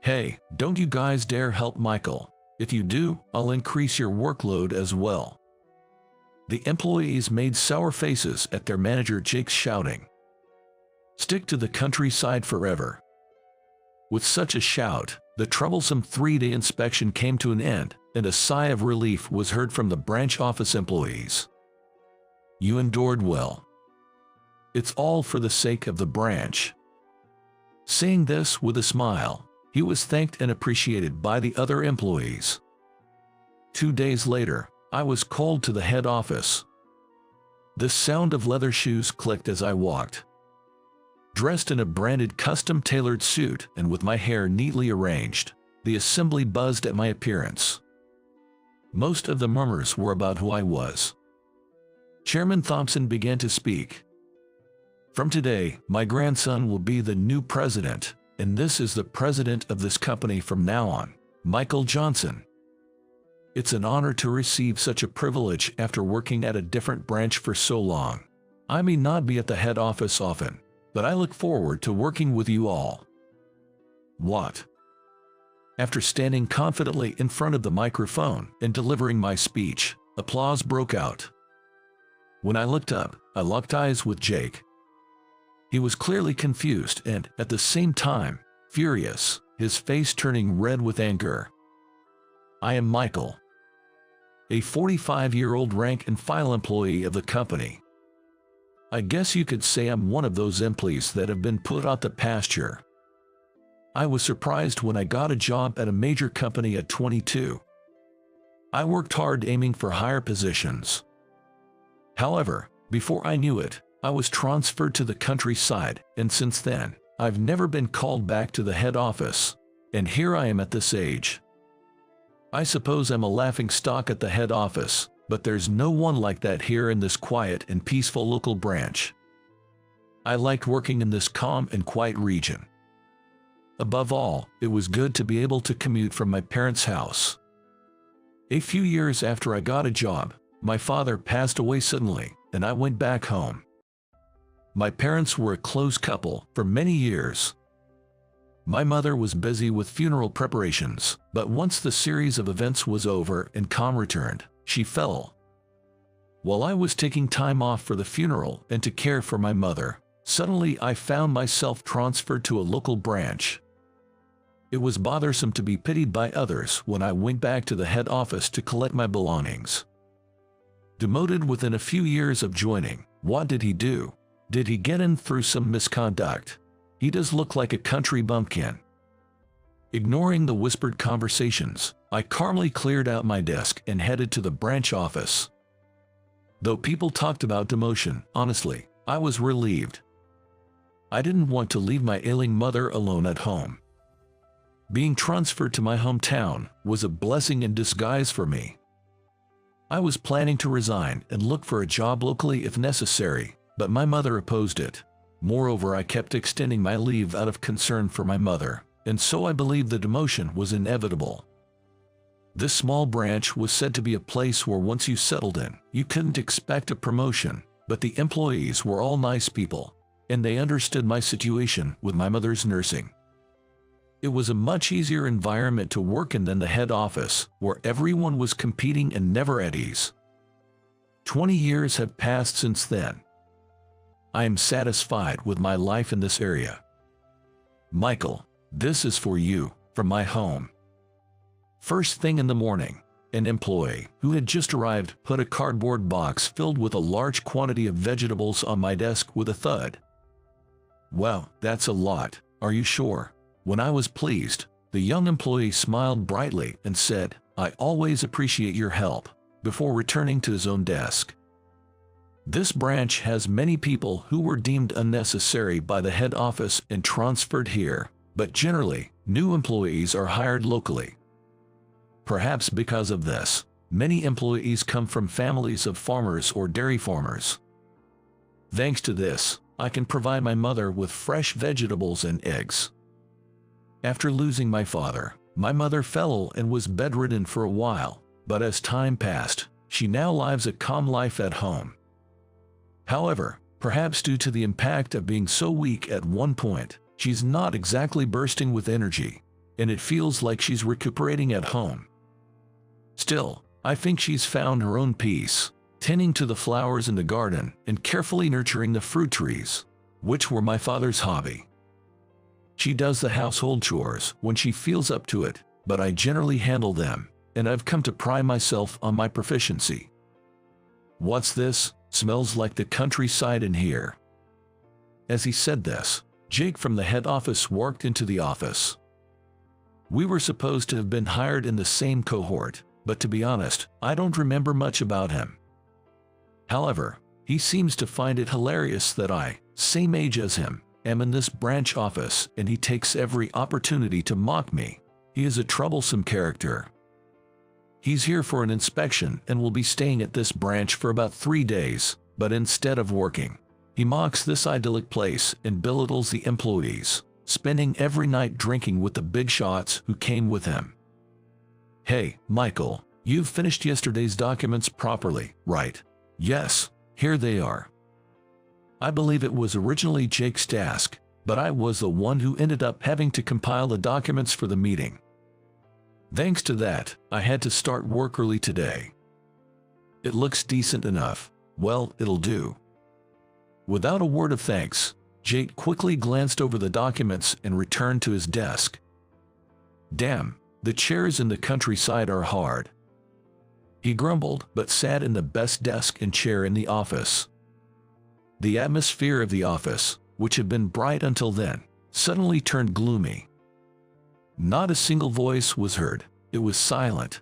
Hey, don't you guys dare help Michael. If you do, I'll increase your workload as well. The employees made sour faces at their manager Jake's shouting, "Stick to the countryside forever." With such a shout, the troublesome 3-day inspection came to an end, and a sigh of relief was heard from the branch office employees. You endured well. It's all for the sake of the branch. Saying this with a smile, he was thanked and appreciated by the other employees. 2 days later, I was called to the head office. The sound of leather shoes clicked as I walked. Dressed in a branded custom-tailored suit and with my hair neatly arranged, the assembly buzzed at my appearance. Most of the murmurs were about who I was. Chairman Thompson began to speak. From today, my grandson will be the new president, and this is the president of this company from now on, Michael Johnson. It's an honor to receive such a privilege after working at a different branch for so long. I may not be at the head office often, but I look forward to working with you all. What? After standing confidently in front of the microphone and delivering my speech, applause broke out. When I looked up, I locked eyes with Jake. He was clearly confused and, at the same time, furious, his face turning red with anger. I am Michael, a 45-year-old rank-and-file employee of the company. I guess you could say I'm one of those employees that have been put out the pasture. I was surprised when I got a job at a major company at 22. I worked hard aiming for higher positions. However, before I knew it, I was transferred to the countryside, and since then, I've never been called back to the head office, and here I am at this age. I suppose I'm a laughingstock at the head office, but there's no one like that here in this quiet and peaceful local branch. I liked working in this calm and quiet region. Above all, it was good to be able to commute from my parents' house. A few years after I got a job, my father passed away suddenly, and I went back home. My parents were a close couple for many years. My mother was busy with funeral preparations, but once the series of events was over and calm returned, she fell. While I was taking time off for the funeral and to care for my mother, suddenly I found myself transferred to a local branch. It was bothersome to be pitied by others when I went back to the head office to collect my belongings. Demoted within a few years of joining, what did he do? Did he get in through some misconduct? He does look like a country bumpkin. Ignoring the whispered conversations, I calmly cleared out my desk and headed to the branch office. Though people talked about demotion, honestly, I was relieved. I didn't want to leave my ailing mother alone at home. Being transferred to my hometown was a blessing in disguise for me. I was planning to resign and look for a job locally if necessary, but my mother opposed it. Moreover, I kept extending my leave out of concern for my mother, and so I believed the demotion was inevitable. This small branch was said to be a place where once you settled in, you couldn't expect a promotion, but the employees were all nice people, and they understood my situation with my mother's nursing. It was a much easier environment to work in than the head office, where everyone was competing and never at ease. 20 years have passed since then. I am satisfied with my life in this area. Michael, this is for you, from my home. First thing in the morning, an employee who had just arrived put a cardboard box filled with a large quantity of vegetables on my desk with a thud. Well, that's a lot, are you sure? When I was pleased, the young employee smiled brightly and said, "I always appreciate your help," before returning to his own desk. This branch has many people who were deemed unnecessary by the head office and transferred here, but generally, new employees are hired locally. Perhaps because of this, many employees come from families of farmers or dairy farmers. Thanks to this, I can provide my mother with fresh vegetables and eggs. After losing my father, my mother fell and was bedridden for a while, but as time passed, she now lives a calm life at home. However, perhaps due to the impact of being so weak at one point, she's not exactly bursting with energy. and it feels like she's recuperating at home. Still, I think she's found her own peace, tending to the flowers in the garden and carefully nurturing the fruit trees, which were my father's hobby. She does the household chores when she feels up to it, but I generally handle them, and I've come to pride myself on my proficiency. What's this? Smells like the countryside in here. As he said this, Jake from the head office walked into the office. We were supposed to have been hired in the same cohort, but to be honest, I don't remember much about him. However, he seems to find it hilarious that I, same age as him, am in this branch office, and he takes every opportunity to mock me. He is a troublesome character. He's here for an inspection and will be staying at this branch for about 3 days, but instead of working, he mocks this idyllic place and belittles the employees, spending every night drinking with the big shots who came with him. Hey, Michael, you've finished yesterday's documents properly, right? Yes, here they are. I believe it was originally Jake's task, but I was the one who ended up having to compile the documents for the meeting. Thanks to that, I had to start work early today. It looks decent enough. Well, it'll do. Without a word of thanks, Jake quickly glanced over the documents and returned to his desk. Damn, the chairs in the countryside are hard. He grumbled, but sat in the best desk and chair in the office. The atmosphere of the office, which had been bright until then, suddenly turned gloomy. Not a single voice was heard. It was silent.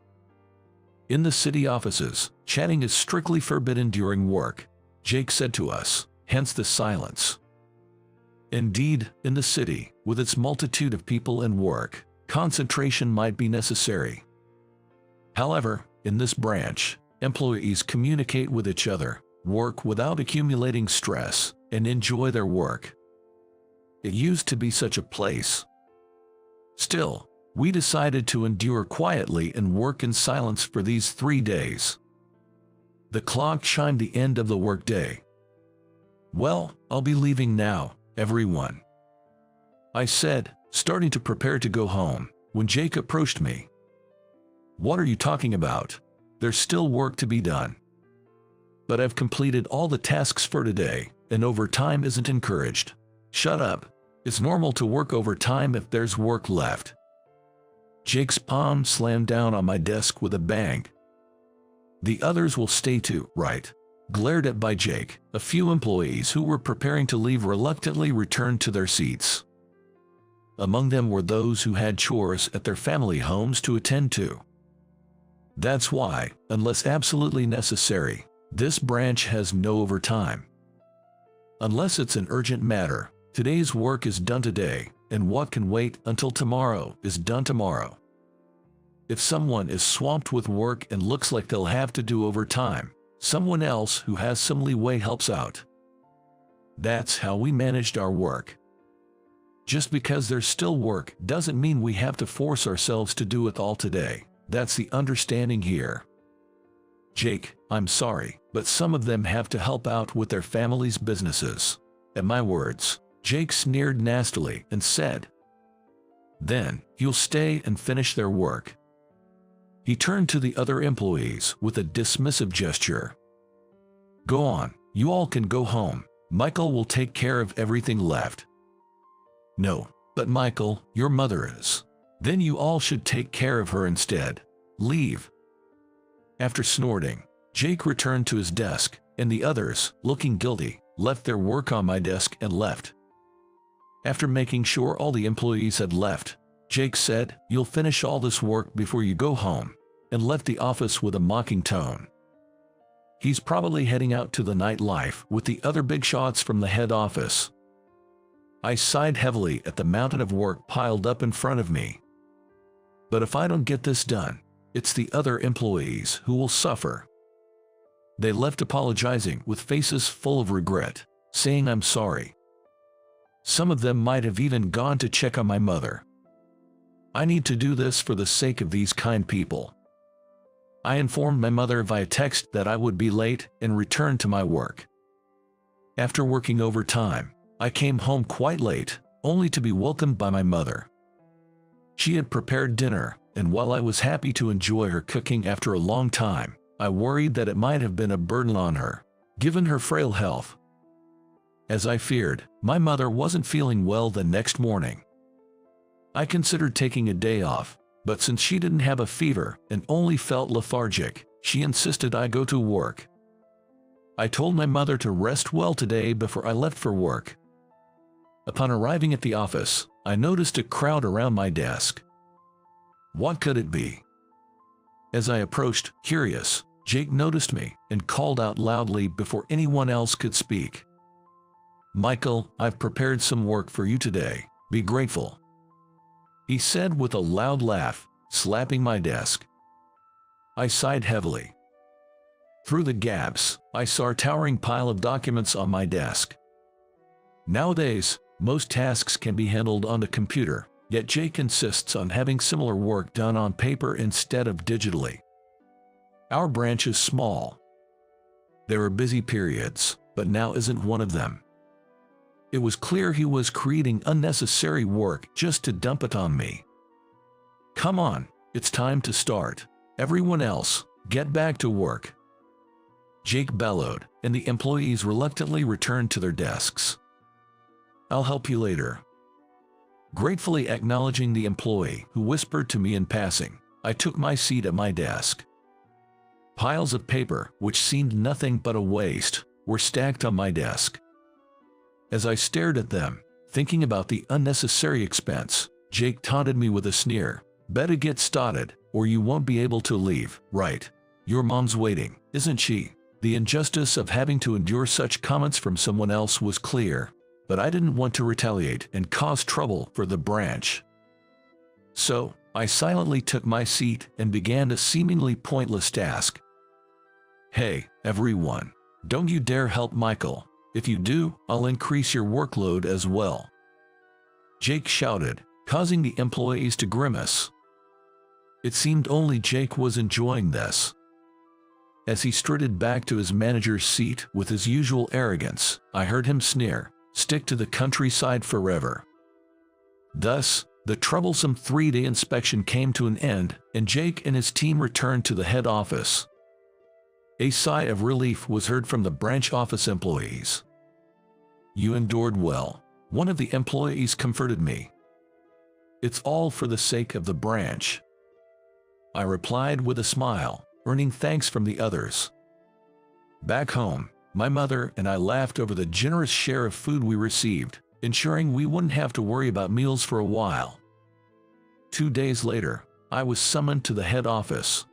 In the city offices, chatting is strictly forbidden during work, Jake said to us, hence the silence. Indeed, in the city, with its multitude of people and work, concentration might be necessary. However, in this branch, employees communicate with each other, work without accumulating stress, and enjoy their work. It used to be such a place. Still, we decided to endure quietly and work in silence for these 3 days. The clock chimed the end of the workday. Well, I'll be leaving now, everyone, I said, starting to prepare to go home, when Jake approached me. What are you talking about? There's still work to be done. But I've completed all the tasks for today, and overtime isn't encouraged. Shut up. It's normal to work overtime if there's work left. Jake's palm slammed down on my desk with a bang. The others will stay too, right? Glared at by Jake, a few employees who were preparing to leave reluctantly returned to their seats. Among them were those who had chores at their family homes to attend to. That's why, unless absolutely necessary, this branch has no overtime. Unless it's an urgent matter, today's work is done today, and what can wait until tomorrow is done tomorrow. If someone is swamped with work and looks like they'll have to do overtime, someone else who has some leeway helps out. That's how we managed our work. Just because there's still work doesn't mean we have to force ourselves to do it all today. That's the understanding here. Jake, I'm sorry, but some of them have to help out with their families' businesses. At my words, Jake sneered nastily and said, then, you'll stay and finish their work. He turned to the other employees with a dismissive gesture. Go on, you all can go home. Michael will take care of everything left. No, but Michael, your mother is. Then you all should take care of her instead. Leave. After snorting, Jake returned to his desk, and the others, looking guilty, left their work on my desk and left. After making sure all the employees had left, Jake said, you'll finish all this work before you go home, and left the office with a mocking tone. He's probably heading out to the nightlife with the other big shots from the head office. I sighed heavily at the mountain of work piled up in front of me. But if I don't get this done, it's the other employees who will suffer. They left apologizing with faces full of regret, saying I'm sorry. Some of them might have even gone to check on my mother. I need to do this for the sake of these kind people. I informed my mother via text that I would be late and returned to my work. After working overtime, I came home quite late, only to be welcomed by my mother. She had prepared dinner, and while I was happy to enjoy her cooking after a long time, I worried that it might have been a burden on her, given her frail health. As I feared, my mother wasn't feeling well the next morning. I considered taking a day off, but since she didn't have a fever and only felt lethargic, she insisted I go to work. I told my mother to rest well today before I left for work. Upon arriving at the office, I noticed a crowd around my desk. What could it be? As I approached, curious, Jake noticed me and called out loudly before anyone else could speak. "Michael, I've prepared some work for you today. Be grateful," he said with a loud laugh, slapping my desk. I sighed heavily. Through the gaps, I saw a towering pile of documents on my desk. Nowadays, most tasks can be handled on the computer, yet Jake insists on having similar work done on paper instead of digitally. Our branch is small. There are busy periods, but now isn't one of them. It was clear he was creating unnecessary work just to dump it on me. "Come on, it's time to start. Everyone else, get back to work," Jake bellowed, and the employees reluctantly returned to their desks. "I'll help you later." Gratefully acknowledging the employee who whispered to me in passing, I took my seat at my desk. Piles of paper, which seemed nothing but a waste, were stacked on my desk. As I stared at them, thinking about the unnecessary expense, Jake taunted me with a sneer. "Better get started, or you won't be able to leave, right? Your mom's waiting, isn't she?" The injustice of having to endure such comments from someone else was clear, but I didn't want to retaliate and cause trouble for the branch. So, I silently took my seat and began a seemingly pointless task. "Hey, everyone, don't you dare help Michael. If you do, I'll increase your workload as well," Jake shouted, causing the employees to grimace. It seemed only Jake was enjoying this. As he strutted back to his manager's seat with his usual arrogance, I heard him sneer, "Stick to the countryside forever." Thus, the troublesome 3-day inspection came to an end, and Jake and his team returned to the head office. A sigh of relief was heard from the branch office employees. "You endured well," one of the employees comforted me. "It's all for the sake of the branch," I replied with a smile, earning thanks from the others. Back home, my mother and I laughed over the generous share of food we received, ensuring we wouldn't have to worry about meals for a while. 2 days later, I was summoned to the head office.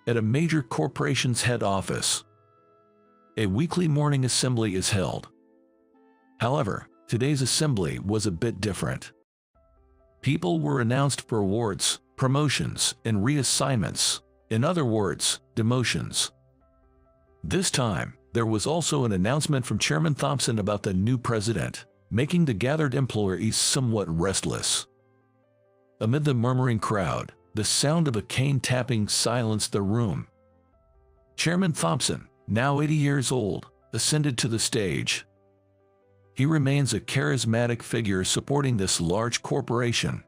At a major corporation's head office, a weekly morning assembly is held. However, today's assembly was a bit different. People were announced for awards, promotions, and reassignments. In other words, demotions. This time, there was also an announcement from Chairman Thompson about the new president, making the gathered employees somewhat restless. Amid the murmuring crowd, the sound of a cane tapping silenced the room. Chairman Thompson, now 80 years old, ascended to the stage. He remains a charismatic figure supporting this large corporation.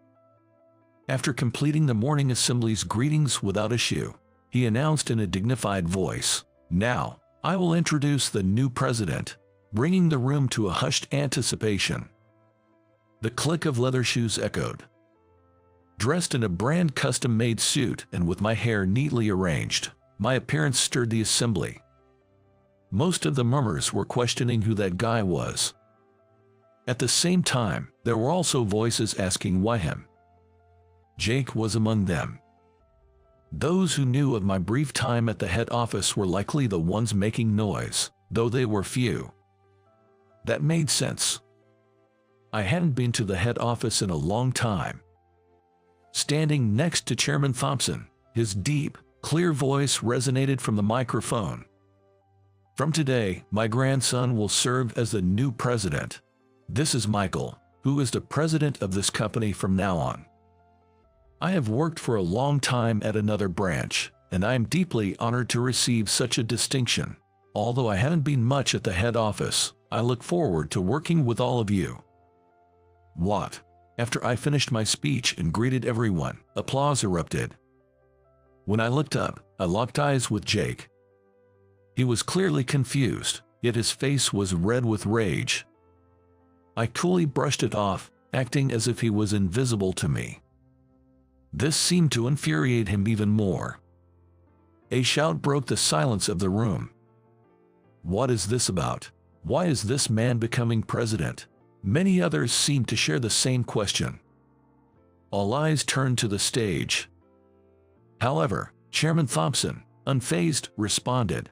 After completing the morning assembly's greetings without issue, he announced in a dignified voice, "Now, I will introduce the new president," bringing the room to a hushed anticipation. The click of leather shoes echoed. Dressed in a brand custom-made suit and with my hair neatly arranged, my appearance stirred the assembly. Most of the murmurs were questioning who that guy was. At the same time, there were also voices asking why him. Jake was among them. Those who knew of my brief time at the head office were likely the ones making noise, though they were few. That made sense. I hadn't been to the head office in a long time. Standing next to Chairman Thompson, his deep, clear voice resonated from the microphone. "From today, my grandson will serve as the new president. This is Michael, who is the president of this company from now on. I have worked for a long time at another branch, and I am deeply honored to receive such a distinction. Although I haven't been much at the head office, I look forward to working with all of you." What? After I finished my speech and greeted everyone, applause erupted. When I looked up, I locked eyes with Jake. He was clearly confused, yet his face was red with rage. I coolly brushed it off, acting as if he was invisible to me. This seemed to infuriate him even more. A shout broke the silence of the room. "What is this about? Why is this man becoming president?" Many others seemed to share the same question. All eyes turned to the stage. However, Chairman Thompson, unfazed, responded,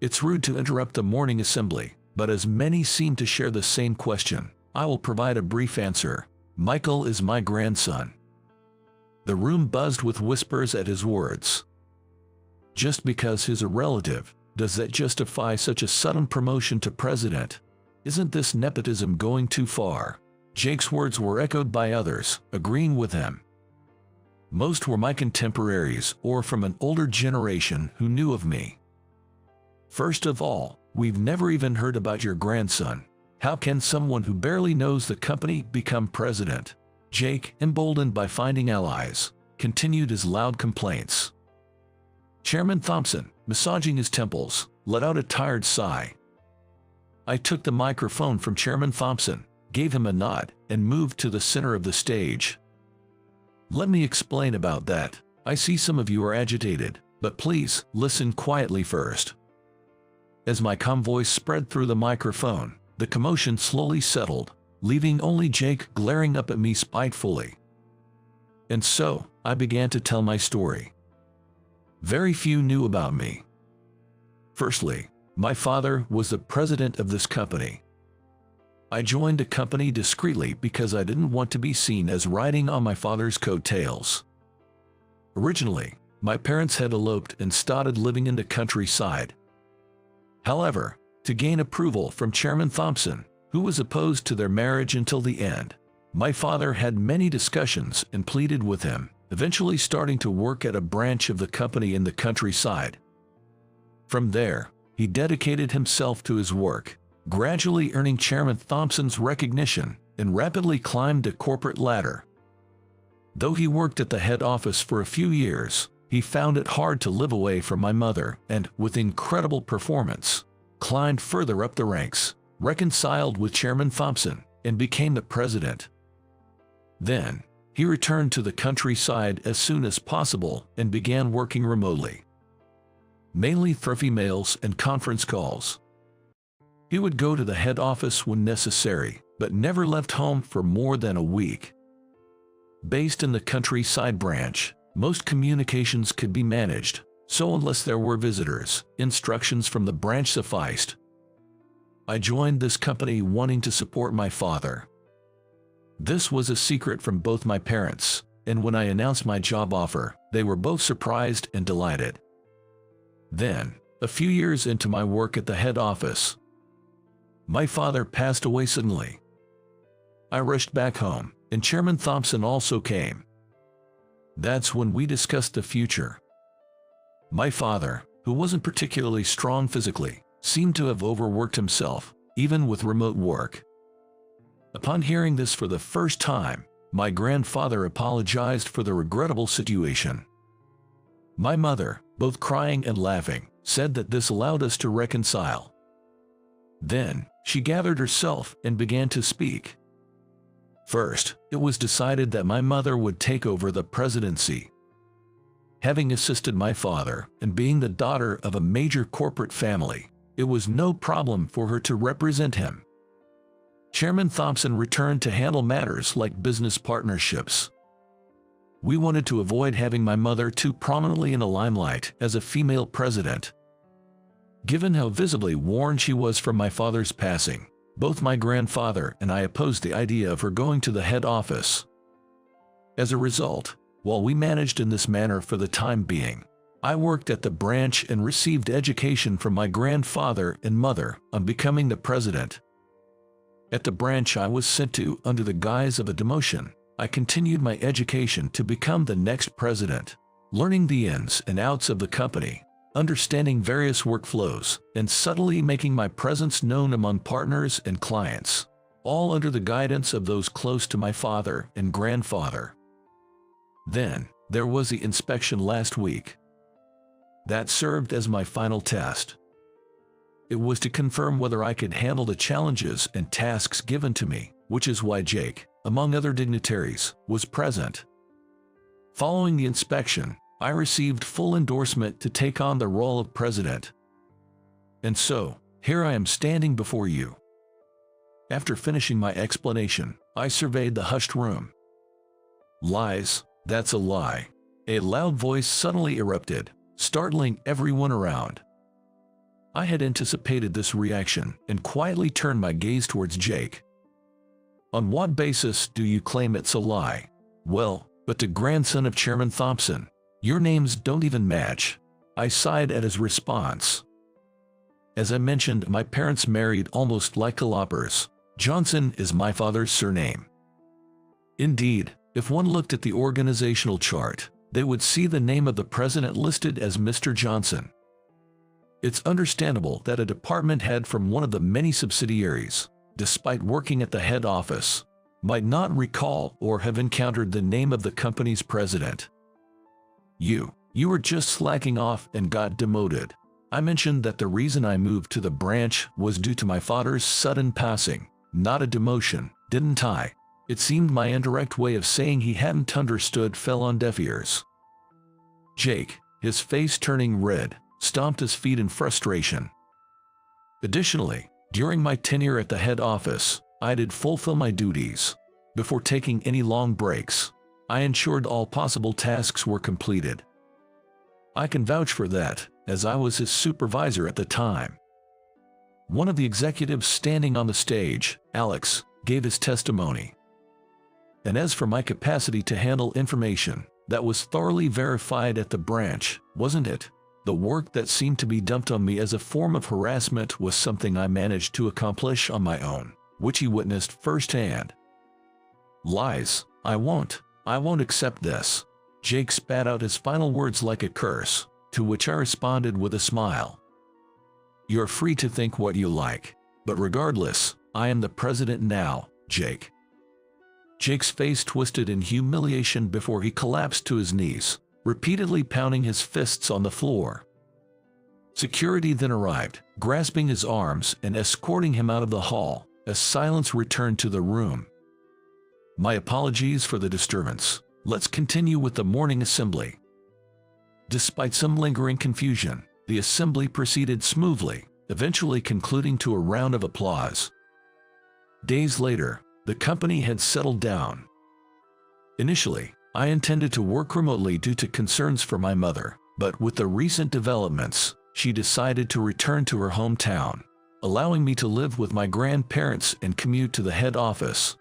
"It's rude to interrupt the morning assembly, but as many seem to share the same question, I will provide a brief answer. Michael is my grandson." The room buzzed with whispers at his words. Just because he's a relative, does that justify such a sudden promotion to president? Isn't this nepotism going too far? Jake's words were echoed by others, agreeing with him. Most were my contemporaries or from an older generation who knew of me. "First of all, we've never even heard about your grandson. How can someone who barely knows the company become president?" Jake, emboldened by finding allies, continued his loud complaints. Chairman Thompson, massaging his temples, let out a tired sigh. I took the microphone from Chairman Thompson, gave him a nod, and moved to the center of the stage. "Let me explain about that. I see some of you are agitated, but please listen quietly first." As my calm voice spread through the microphone, the commotion slowly settled, leaving only Jake glaring up at me spitefully. And so, I began to tell my story. Very few knew about me. Firstly, my father was the president of this company. I joined the company discreetly because I didn't want to be seen as riding on my father's coattails. Originally, my parents had eloped and started living in the countryside. However, to gain approval from Chairman Thompson, who was opposed to their marriage until the end, my father had many discussions and pleaded with him, eventually starting to work at a branch of the company in the countryside. From there, he dedicated himself to his work, gradually earning Chairman Thompson's recognition, and rapidly climbed the corporate ladder. Though he worked at the head office for a few years, he found it hard to live away from my mother and, with incredible performance, climbed further up the ranks, reconciled with Chairman Thompson, and became the president. Then, he returned to the countryside as soon as possible and began working remotely, mainly through emails and conference calls. He would go to the head office when necessary, but never left home for more than a week. Based in the countryside branch, most communications could be managed, so unless there were visitors, instructions from the branch sufficed. I joined this company wanting to support my father. This was a secret from both my parents, and when I announced my job offer, they were both surprised and delighted. Then, a few years into my work at the head office, my father passed away suddenly. I rushed back home, and Chairman Thompson also came. That's when we discussed the future. My father, who wasn't particularly strong physically, seemed to have overworked himself, even with remote work. Upon hearing this for the first time, my grandfather apologized for the regrettable situation. My mother, both crying and laughing, said that this allowed us to reconcile. Then, she gathered herself and began to speak. First, it was decided that my mother would take over the presidency. Having assisted my father and being the daughter of a major corporate family, it was no problem for her to represent him. Chairman Thompson returned to handle matters like business partnerships. We wanted to avoid having my mother too prominently in the limelight as a female president. Given how visibly worn she was from my father's passing, both my grandfather and I opposed the idea of her going to the head office. As a result, while we managed in this manner for the time being, I worked at the branch and received education from my grandfather and mother on becoming the president. At the branch I was sent to under the guise of a demotion, I continued my education to become the next president, learning the ins and outs of the company, understanding various workflows, and subtly making my presence known among partners and clients, all under the guidance of those close to my father and grandfather. Then, there was the inspection last week. That served as my final test. It was to confirm whether I could handle the challenges and tasks given to me, which is why Jake, among other dignitaries, was present. Following the inspection, I received full endorsement to take on the role of president. And so, here I am standing before you. After finishing my explanation, I surveyed the hushed room. Lies, that's a lie. A loud voice suddenly erupted, startling everyone around. I had anticipated this reaction and quietly turned my gaze towards Jake. On what basis do you claim it's a lie? Well, but the grandson of Chairman Thompson, your names don't even match. I sighed at his response. As I mentioned, my parents married almost like loppers. Johnson is my father's surname. Indeed, if one looked at the organizational chart, they would see the name of the president listed as Mr. Johnson. It's understandable that a department head from one of the many subsidiaries, despite working at the head office, might not recall or have encountered the name of the company's president. You were just slacking off and got demoted. I mentioned that the reason I moved to the branch was due to my father's sudden passing, not a demotion, didn't I? It seemed my indirect way of saying he hadn't understood fell on deaf ears. Jake, his face turning red, stomped his feet in frustration. Additionally, during my tenure at the head office, I did fulfill my duties. Before taking any long breaks, I ensured all possible tasks were completed. I can vouch for that, as I was his supervisor at the time. One of the executives standing on the stage, Alex, gave his testimony. And as for my capacity to handle information, that was thoroughly verified at the branch, wasn't it? The work that seemed to be dumped on me as a form of harassment was something I managed to accomplish on my own, which he witnessed firsthand. Lies, I won't accept this. Jake spat out his final words like a curse, to which I responded with a smile. You're free to think what you like, but regardless, I am the president now, Jake. Jake's face twisted in humiliation before he collapsed to his knees, repeatedly pounding his fists on the floor. Security then arrived, grasping his arms and escorting him out of the hall, as silence returned to the room. My apologies for the disturbance. Let's continue with the morning assembly. Despite some lingering confusion, the assembly proceeded smoothly, eventually concluding to a round of applause. Days later, the company had settled down. Initially, I intended to work remotely due to concerns for my mother, but with the recent developments, she decided to return to her hometown, allowing me to live with my grandparents and commute to the head office.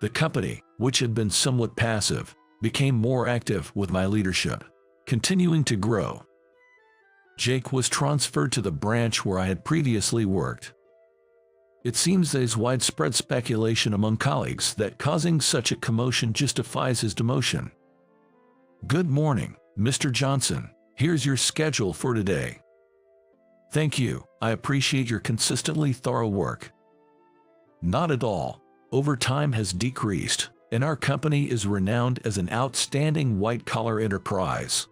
The company, which had been somewhat passive, became more active with my leadership, continuing to grow. Jake was transferred to the branch where I had previously worked. It seems there's widespread speculation among colleagues that causing such a commotion justifies his demotion. Good morning, Mr. Johnson. Here's your schedule for today. Thank you. I appreciate your consistently thorough work. Not at all. Overtime has decreased, and our company is renowned as an outstanding white-collar enterprise.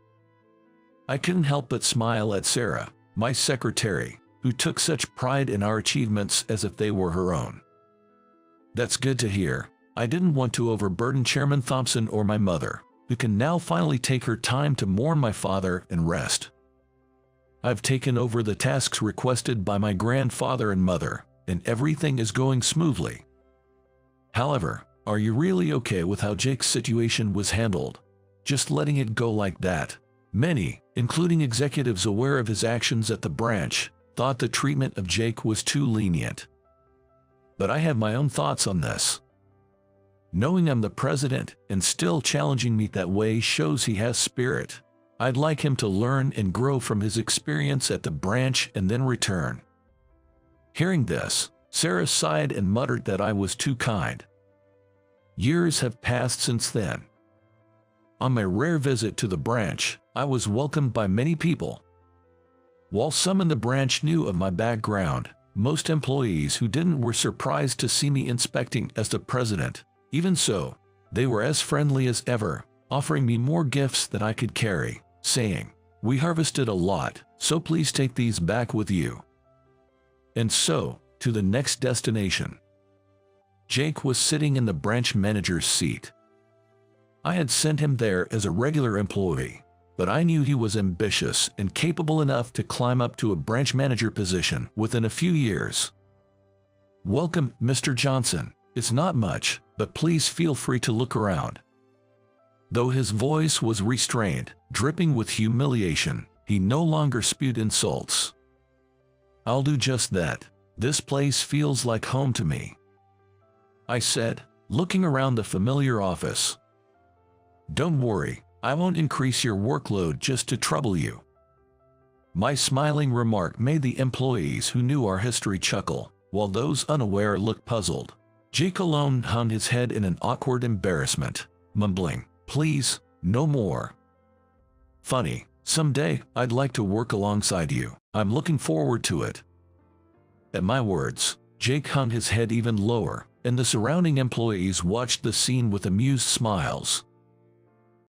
I couldn't help but smile at Sarah, my secretary, who took such pride in our achievements as if they were her own. That's good to hear. I didn't want to overburden Chairman Thompson or my mother, who can now finally take her time to mourn my father and rest. I've taken over the tasks requested by my grandfather and mother, and everything is going smoothly. However, are you really okay with how Jake's situation was handled? Just letting it go like that? Many, including executives aware of his actions at the branch, thought the treatment of Jake was too lenient. But I have my own thoughts on this. Knowing I'm the president and still challenging me that way shows he has spirit. I'd like him to learn and grow from his experience at the branch and then return. Hearing this, Sarah sighed and muttered that I was too kind. Years have passed since then. On my rare visit to the branch, I was welcomed by many people. While some in the branch knew of my background, Most employees who didn't were surprised to see me inspecting as the president. Even so, they were as friendly as ever, offering me more gifts than I could carry, saying, "We harvested a lot, so please take these back with you." And so, to the next destination. Jake was sitting in the branch manager's seat. I had sent him there as a regular employee, but I knew he was ambitious and capable enough to climb up to a branch manager position within a few years. "Welcome, Mr. Johnson. It's not much, but please feel free to look around." Though his voice was restrained, dripping with humiliation, he no longer spewed insults. "I'll do just that. This place feels like home to me," I said, looking around the familiar office. "Don't worry, I won't increase your workload just to trouble you." My smiling remark made the employees who knew our history chuckle, while those unaware looked puzzled. Jake alone hung his head in an awkward embarrassment, mumbling, "Please, no more. Funny, someday I'd like to work alongside you. I'm looking forward to it." At my words, Jake hung his head even lower, and the surrounding employees watched the scene with amused smiles.